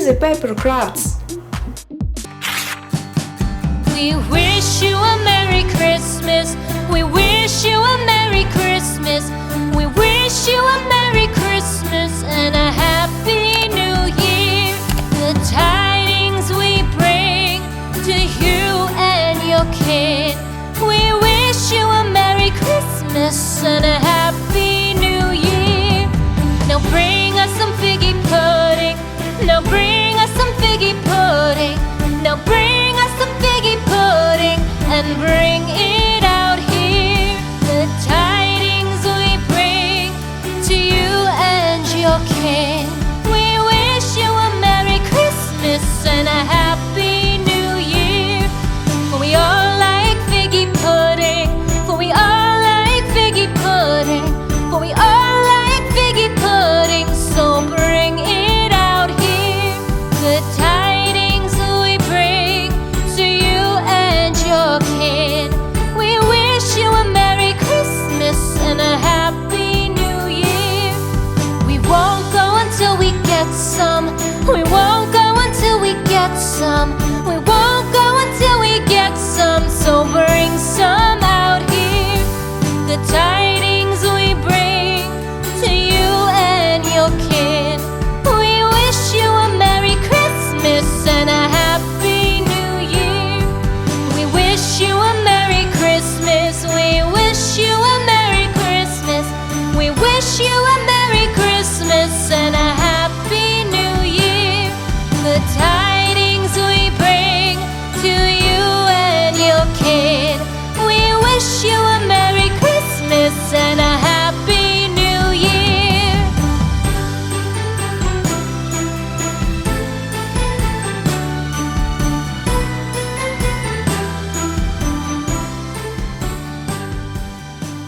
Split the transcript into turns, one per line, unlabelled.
the paper crafts.
We wish you a Merry Christmas. We wish you a Merry Christmas. We wish you a Merry Christmas and a Happy New Year. The tidings we bring to you and your kin. We wish you a Merry Christmas and a Happy New Year. Now bring us some figgy pudding. Now bring us some figgy pudding. Now bring us some figgy pudding and bring it